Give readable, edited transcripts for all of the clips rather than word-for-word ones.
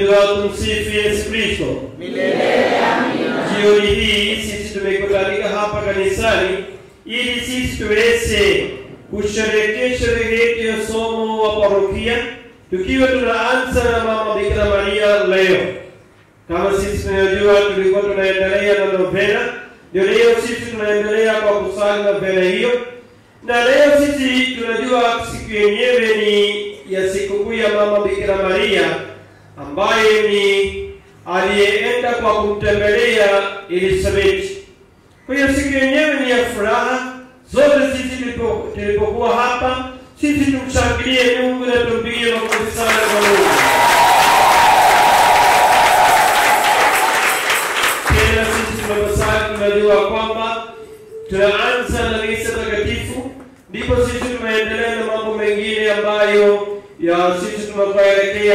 tumejua tumsifu Yesu Kristo. Milele amina. Jioni hii sisi tumekutanika hapa kanisani ili sisi tuweze kusherehekea sherehe ya somo wa parokia, tukiwa tunaanza na Mama Bikira Maria leo. Kama sisi tunajua tulikuwa tunaendelea na novena, ndio leo sisi tunaendelea kwa kusali novena hiyo. Na leo sisi tunajua siku yenyewe ni ya sikukuu ya Mama Bikira Maria, ambaye ni aliyeenda kwa kumtembelea Elizabeth. Kwa hiyo siku yenyewe ni ya furaha. Zote sisi tulipokuwa hapa, sisi tumshangilie Mungu na tumpigie makofi sana kwa Mungu. Tena sisi tunaposali tunajua kwamba tunaanza na misa takatifu, ndipo sisi tunaendelea na mambo mengine ambayo ya sisi tunapoelekea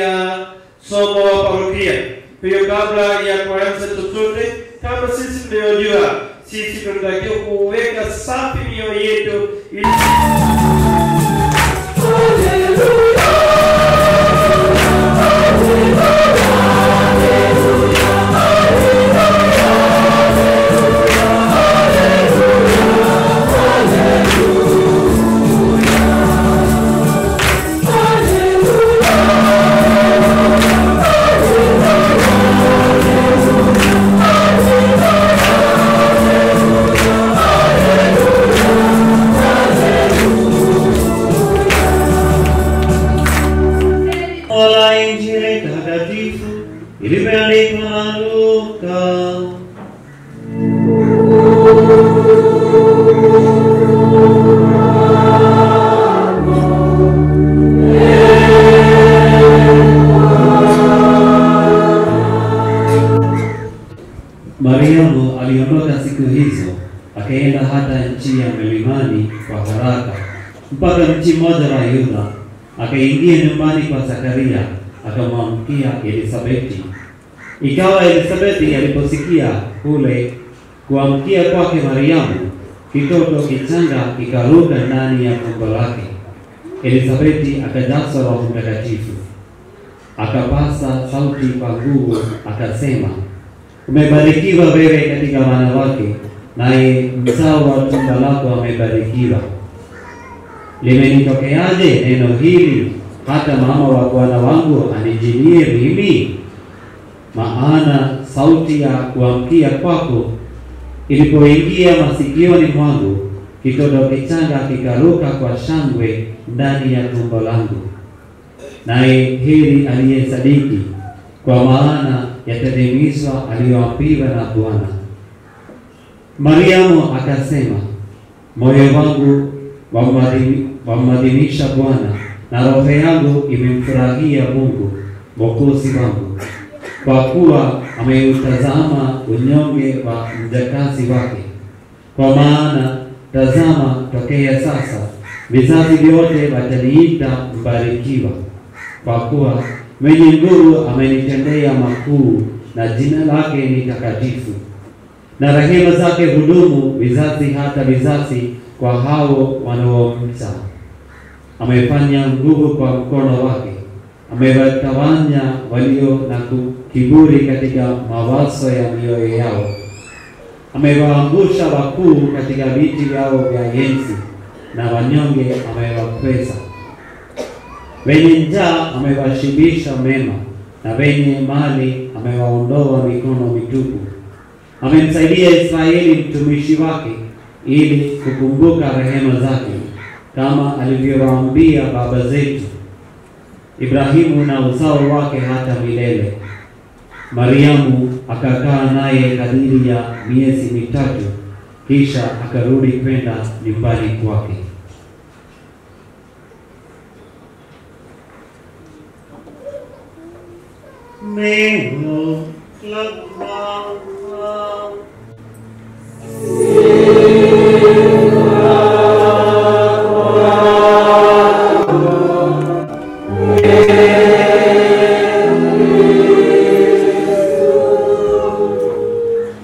ya somo wa parokia. Kwa hiyo kabla ya kuanza chochote, kama sisi tunajua, sisi tunatakiwa kuweka safi mioyo yetu ili Mariamu aliondoka siku hizo, akaenda hata nchi ya milimani kwa haraka, mpaka mji mmoja wa Yuda. Akaingia nyumbani kwa Zakaria, akamwamkia Elisabeti. Ikawa Elisabeti aliposikia kule kuamkia kwake Mariamu, kitoto kichanga kikaruka ndani ya tumbo lake. Elisabeti akajazwa Roho Mtakatifu, akapasa sauti kwa nguvu, akasema, umebarikiwa wewe katika wanawake, naye mzao wa tumbo lako amebarikiwa. Limenitokeaje neno hili, hata mama wa Bwana wangu anijilie mimi? Maana sauti ya kuamkia kwako ilipoingia masikioni mwangu, kitoto kichanga kikaruka kwa shangwe ndani ya tumbo langu. Naye heri aliyesadiki, kwa maana yatatimizwa aliyoambiwa na Bwana. Mariamu akasema, moyo wangu wamwadhimisha Bwana, na roho yangu imemfurahia Mungu Mwokozi wangu, kwa kuwa ameutazama unyonge wa mjakazi wake. Kwa maana tazama, tokea sasa vizazi vyote wataniita mbarikiwa, kwa kuwa mwenye nguvu amenitendea makuu, na jina lake ni takatifu. Na rehema zake hudumu vizazi hata vizazi kwa hao wanaomcha. Amefanya nguvu kwa mkono wake, amewatawanya walio na kiburi katika mawazo ya mioyo yao. Amewaangusha wakuu katika viti vyao vya enzi, na wanyonge amewakweza. Wenye njaa amewashibisha mema, na wenye mali amewaondoa mikono mitupu. Amemsaidia Israeli mtumishi wake, ili kukumbuka rehema zake, kama alivyowaambia baba zetu, Ibrahimu na uzao wake hata milele. Mariamu akakaa naye kadiri ya miezi mitatu, kisha akarudi kwenda nyumbani kwake. Neno la Bwana.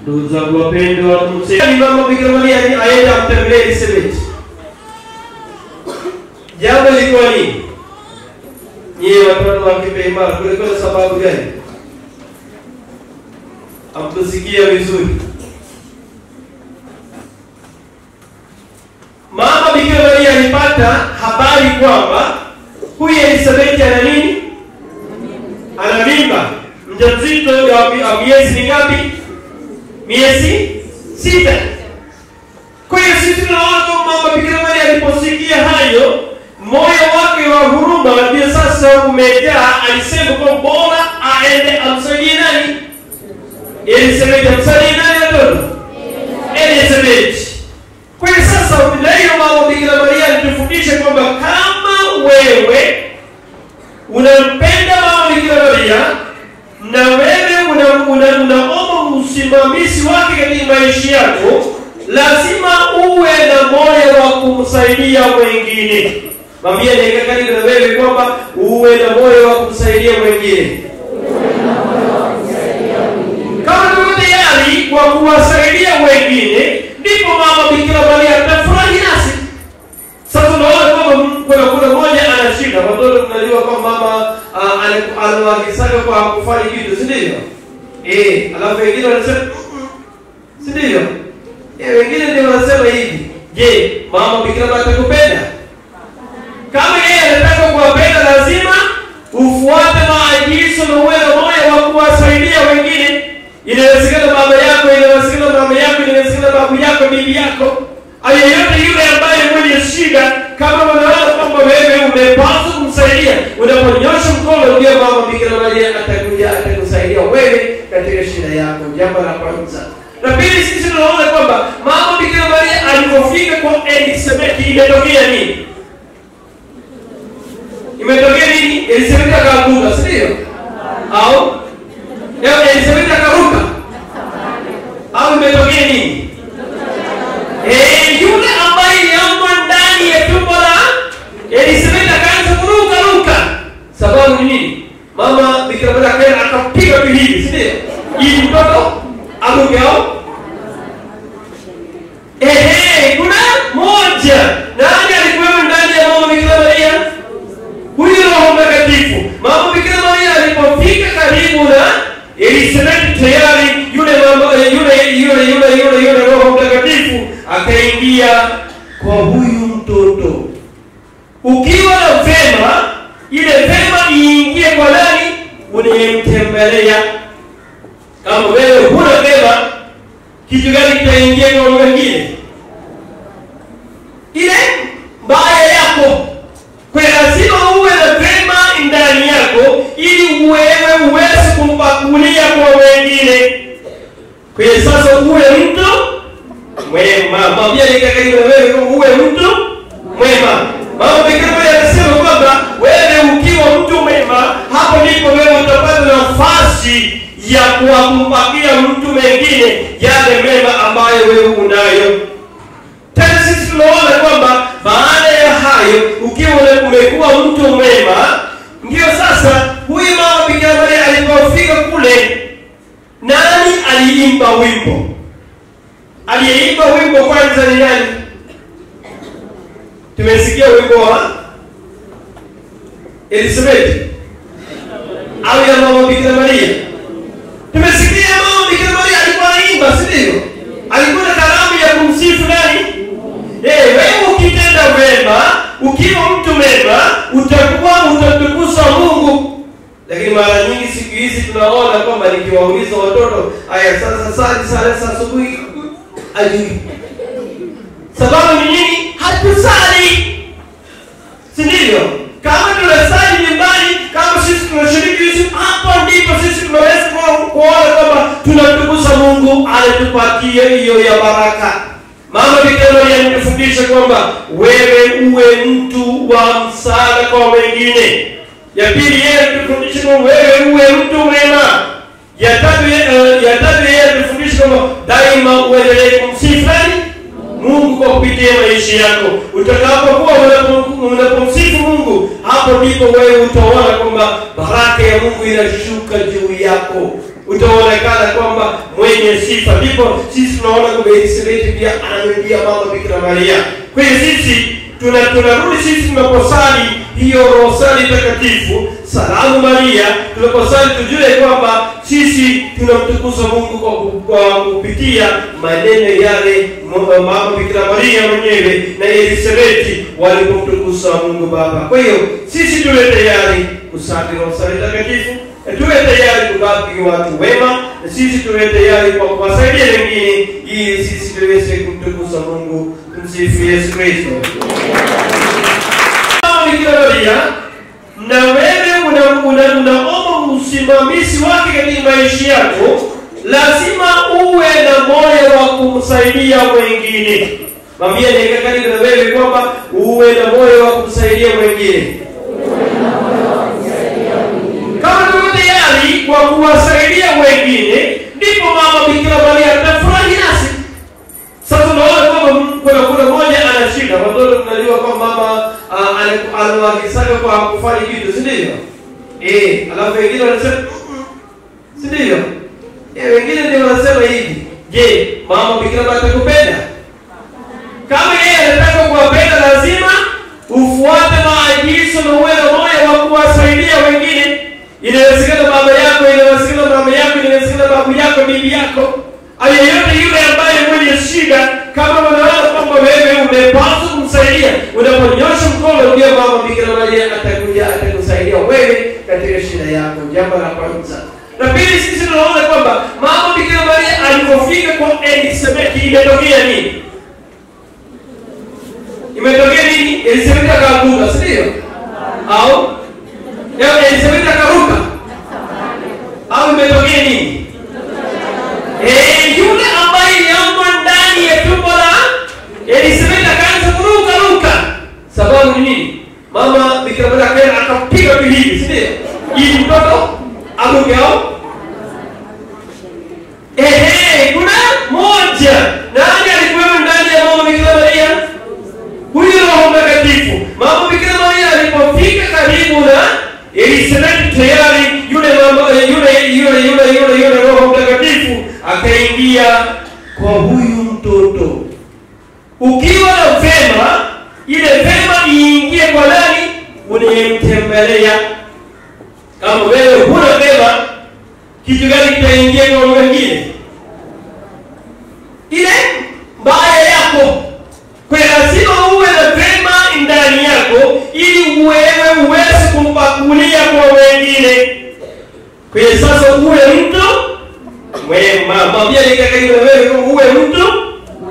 Ndugu zangu wapendwa, tumsema Mama Bikira Maria aende amtembelee Elizabeth. Jambo liko nini? Nyie watoto wa kipaimara, kulikuwa na sababu gani? Hamkusikia vizuri. Mama Bikira Maria alipata habari kwamba huyu Elisabeti ana nini? Ana mimba. Mjamzito ya miezi mingapi? Miezi 6. Kwa hiyo sisi tunaona kwamba Mama Bikira Maria aliposikia hayo, moyo wake wa huruma ndio sasa umejaa. Alisema kwa bora aende amsaidie nani? Elisabeti. Amsaidie nani watoto? Elisabeti. Kwa hiyo sasa leo Mama Bikira Maria alitufundisha kwamba kama wewe unampenda Mama Bikira Maria na wewe unaomba usimamizi wake katika maisha yako, lazima uwe na moyo wa kumsaidia wengine. Mwambie ndio karibu na wewe kwamba uwe na moyo wa kumsaidia wengine. Kama tuko tayari kwa kuwasaidia wengine, ndipo Mama Bikira Maria atafurahi nasi. Sasa tunaona kwamba kuna mmoja ana shida. Watoto tunajua kwamba mama anawaagizaga kwa kufanya kitu, si ndio? Alafu wengine wanasema si ndio? Wengine ndio wanasema hivi. Je, Mama Bikira Maria atakupenda? Kama yeye anataka kuwapenda, lazima ufuate maagizo na uwe na moyo wa kuwasaidia wengine. Inawezekana baba yako, inawezekana mama yako, inawezekana babu yako, bibi yako, yeyote yule ambaye mwenye shida, kama unaona kwamba wewe umepaswa kumsaidia, unaponyosha mkono, ndio Mama Bikira Maria atakuja atakusaidia wewe katika shida yako. Jambo la kwanza. Na pili, sisi tunaona kwamba Mama Bikira Maria alipofika kwa Elisabeti, imetokea nini? Imetokea nini? Elisabeti akaanguka, si ndio? Au Elisabeti akaruka? Au imetokea nini? Yule ambaye yuko ndani ya tumbo la Elisabeti akaanza kuruka. Sababu ni nini? Mama Bikira Maria akapiga hivi, si ndio? Ili mtoto aruke au? Kuna moja. Nani alikuwa ndani ya Mama Bikira Maria? Huyu Roho Mtakatifu. Mama Bikira Maria alipofika karibu na Elisabeti, tayari yule Roho Mtakatifu akaingia kwa huyu mtoto. Ukiwa na vema, ile vema iingie kwa nani? Unayemtembelea. Kama wewe huna vema, kitu gani kitaingia kwa wengine? Ile mbaya yako. Kwa lazima uwe na vema ndani yako ili wewe uweze kumpakulia kwa wengine. Kwa sasa uwe mtu mwema. Mwambie nikakaribu na wewe kama uwe mtu mwema. Mama Bikira Maria anasema kwamba wewe ukiwa mtu mwema, hapo ndipo wewe utapata nafasi ya kumpakia mtu mwingine yale mema ambayo wewe unayo. Tena sisi tunaona kwamba baada ya hayo, ukiwa umekuwa mtu mwema, ndio sasa huyu Mama Bikira Maria alipofika kule, nani aliimba wimbo? Aliyeimba wimbo kwanza ni nani? Tumesikia wimbo wa Elisabeti au ya Mama Bikira Maria? Tumesikia Mama Bikira Maria alikuwa anaimba, si ndio? Alikuwa na kalamu ya kumsifu nani? Wewe ukitenda wema, ukiwa mtu mwema, utatukuza Mungu. Lakini mara nyingi siku hizi tunaona kwamba nikiwauliza watoto, aya sasa sali asubuhi, ajui. Sababu ni nini? Hatusali. Si ndio? Kama tunasali nyumbani, kama sisi tunashiriki hizi, hapo ndipo sisi tunaweza kuona kwamba tunatukuza Mungu, anatupatia hiyo ya baraka. Mama Bikira Maria anatufundisha kwamba wewe uwe mtu wa msaada kwa wengine. Ya pili, yeye anatufundisha kwamba wewe uwe mtu mwema. Ya tatu yeye anatufundisha kwamba daima uendelee kumsifu Mungu kwa kupitia maisha yako. Utakapokuwa unapomsifu Mungu, hapo ndipo wewe utaona kwamba baraka ya Mungu inashuka juu yako. Utaonekana kwamba mwenye sifa. Ndipo sisi tunaona kwamba Elisabeti pia anamwambia Mama Bikira Maria. Kwa hiyo sisi tunarudi sisi tunaposali hiyo rosari takatifu, Salamu Maria, tunaposali tujue kwamba sisi tunamtukuza Mungu kwa kupitia maneno yale mama Bikira Maria mwenyewe na Elisabeti walipomtukuza Mungu Baba. Kwa hiyo sisi tuwe tayari kusali rosari takatifu, tuwe tayari kubaki watu wema, na sisi tuwe tayari kwa kuwasaidia wengine ili sisi tuweze kumtukuza Mungu. Tumsifu Yesu Kristo. Mama Bikira Maria, na wewe unaomba usimamizi wake katika maisha yako, lazima uwe na moyo wa kumsaidia wengine. Mwambie ni karibu na wewe kwamba uwe na moyo wa kumsaidia wengine. Kama tuko tayari kwa kuwasaidia wengine, ndipo Mama Bikira Maria atafurahi nasi. Sasa tunaona kwamba kuna mmoja ana shida. Watoto tunajua kwamba mama anawaagizaga kwa kufanya kitu, si ndio? Alafu wengine wanasema si ndio? Wengine ndio wanasema hivi. Je, Mama Bikira Maria atakupenda? Kama yeye anataka kuwapenda, lazima ufuate maagizo na uwe na moyo wa kuwasaidia wengine. Inawezekana baba yako, inawezekana mama yako, inawezekana babu yako, bibi yako, yeyote yule ambaye mwenye shida. Kama unaona kwamba wewe umepaswa kumsaidia, unaponyosha mkono, ndio Mama Bikira Maria atakuja atakusaidia wewe katika shida yako. Jambo la kwanza. Na pili, sisi tunaona kwamba Mama Bikira Maria alipofika kwa Elisabeti, imetokea nini? Imetokea nini? Elisabeti akaanguka, si ndio? Au Elisabeti akaruka? Au imetokea nini? Yule ambaye yuko ndani ya tumbo la Elisabeti akaanza kuruka. Sababu ni nini? Mama Bikira Maria akapiga bibi, si ndio? Ili mtoto aruke au? Kuna moja. Nani alikuwa ndani ya Mama Bikira Maria? Huyo Roho Mtakatifu. Mama Bikira Maria alipofika karibu na Elisabeti, tayari yule Roho Mtakatifu akaingia kwa huyu mtoto. Ukiwa na vema, ile vema iingie kwa nani? Unayemtembelea. Kama wewe huna vema, kitu gani kitaingia kwa wengine? Ile mbaya yako. Kwa lazima uwe na vema ndani yako ili wewe uweze kumpakulia kwa wengine. Kwa sasa uwe mtu mwema. Mwambie nikakaribu na wewe uwe mtu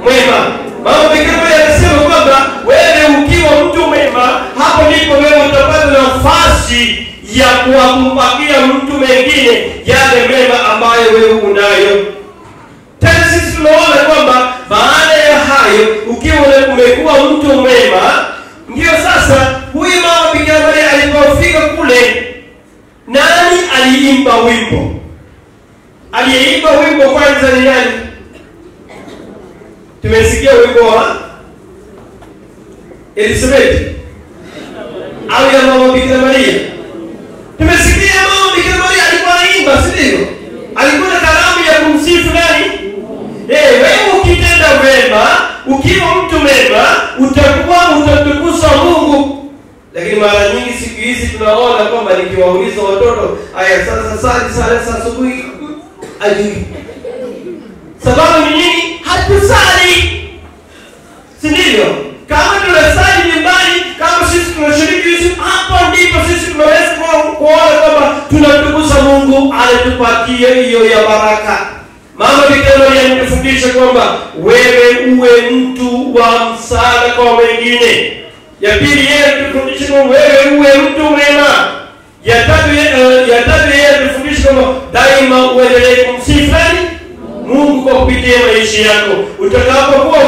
mwema. Mama Bikira Maria anasema kwamba wewe ukiwa mtu mwema, hapo ndipo wewe utapata nafasi ya kumpakia mtu mwingine yale mema ambayo wewe unayo. Tena sisi tunaona kwamba baada ya hayo, ukiwa umekuwa mtu mwema, ndio sasa huyu Mama Bikira Maria alipofika kule, nani aliimba wimbo? Aliyeimba wimbo kwanza ni nani? Tumesikia wimbo wa Elisabeti au ya Mama Bikira Maria? Tumesikia Mama Bikira Maria alikuwa anaimba, si ndio? Alikuwa na karamu ya kumsifu nani? Wewe ukitenda wema, ukiwa mtu mwema, utatukuza Mungu. Lakini mara nyingi siku hizi tunaona kwamba nikiwauliza watoto, aya sasa asubuhi ajui. Sababu ni nini? Hatusali. Si ndio? Kama tunasali nyumbani, kama sisi tunashiriki hizi, hapo ndipo sisi tunaweza kuona kwamba tunatukuza Mungu, anatupatia hiyo ya baraka. Mama Bikira Maria anatufundisha kwamba wewe uwe mtu wa msaada kwa wengine. Ya pili, yeye anatufundisha kwamba wewe uwe mtu mwema. Ya tatu yeye anatufundisha kwamba daima uendelee kumsifu Mungu kwa kupitia maisha yako. Utakapokuwa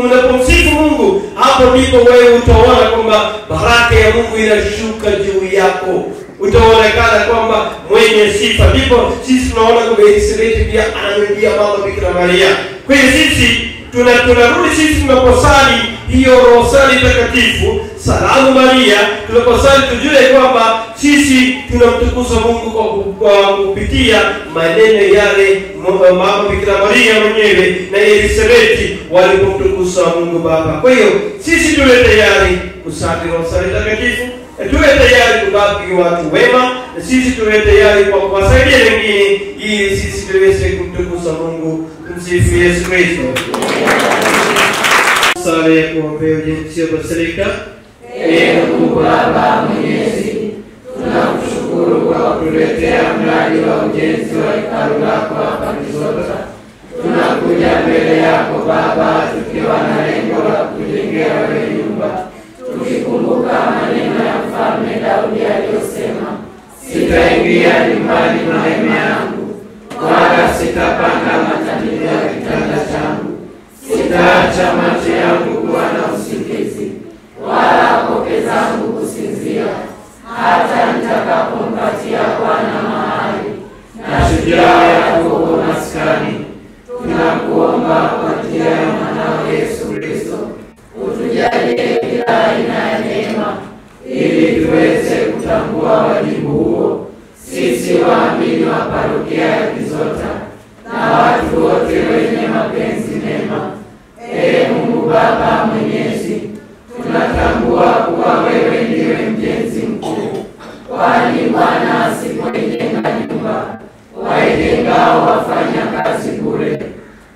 unapomsifu Mungu, hapo ndipo wewe utaona kwamba baraka ya Mungu inashuka juu yako. Utaonekana kwamba mwenye sifa. Ndipo sisi tunaona kwamba Elisabeti pia anamwambia Mama Bikira Maria. Kwa hiyo sisi tunarudi sisi tunaposali hiyo rosari takatifu, Salamu Maria, tunaposali tujue kwamba sisi tunamtukuza Mungu kwa kupitia maneno yale Mama Bikira Maria mwenyewe na Elisabeti walipomtukuza Mungu Baba. Kwa hiyo sisi tuwe tayari kusali rosari takatifu, tuwe tayari kubaki watu wema, na sisi tuwe tayari kwa kuwasaidia wengine ili sisi tuweze kumtukuza Mungu. Tumsifu Yesu Kristo. Sala ya kuombea ujenzi wa Basilika. Ee Mungu Baba Mwenyezi, tunakushukuru kwa kutuletea mradi wa ujenzi wa hekalu lako hapa Kizota. Tunakuja mbele yako Baba tukiwa na lengo la kujengea wewe nyumba, tukikumbuka maneno ya Mfalme Daudi aliyosema, sitaingia nyumbani mwa hema yangu, wala sitapanda matandiko ya kitanda changu, sitaacha macho yangu kuwa na usingizi, wala kope zangu kusinzia, hata nitakapompatia Bwana mahali na shujaa yako maskani. Tunakuomba kwa njia ya mwanao Yesu Kristo, utujalie kila aina ya neema, ili tuweze kutambua wajibu huo, sisi waamini wa parokia ya Kizota na watu wote wenye mapenzi mema. Ee Mungu Baba Mwenyezi, tunatambua kuwa wewe ndiwe mjenzi mkuu, kwani Bwana asipoijenga nyumba, waijengao wafanya kazi bure.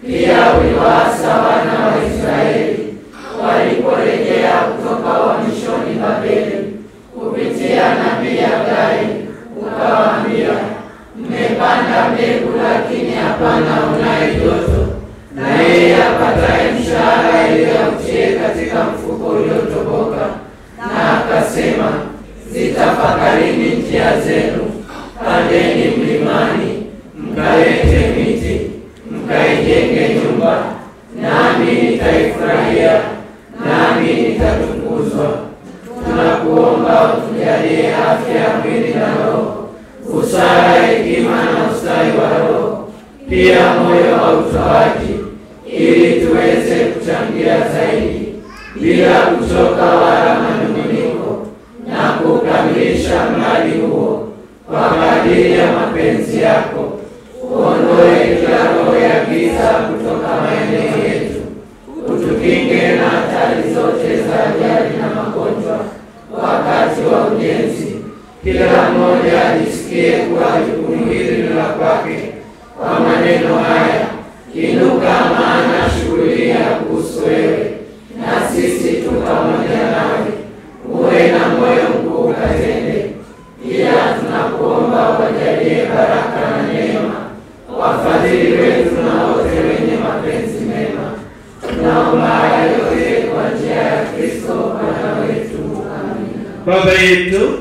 Pia uliwaasa wana wa Israeli waliporejea kutoka uhamishoni Babeli kupitia nabii Hagai, ukawaambia, mmepanda mbegu lakini hapana unaye joto, na yeye apataye mshahara ili autie katika mfuko uliotoboka. Na akasema, zitafakarini njia zenu, pandeni mlimani, mkalete miti, mkaijenge nyumba, nami nitaifurahia, nami nitatukuzwa. Tunakuomba utujalie afya ya mwili na roho, busara, hekima na ustawi wa roho, pia moyo wa utoaji, ili tuweze kuchangia zaidi bila kuchoka wala manunguniko, na kukamilisha mradi huo kwa kadiri ya mapenzi yako. Uondoe kila roho ya giza kutoka maeneo yetu, utukinge na hatari zote za ajali na magonjwa wakati wa ujenzi. Kila mmoja ajisikie kuwa jukumu hili ni la kwake. Kwa maneno haya, inuka, maana shughuli ya kuhusu wewe, na sisi tu pamoja nawe. Uwe na moyo mkuu katende. Pia tunakuomba wajalie baraka na neema wafadhili wetu na wote wenye mapenzi mema. Tunaomba haya yote kwa njia ya Kristo Bwana wetu. Amina. Baba yetu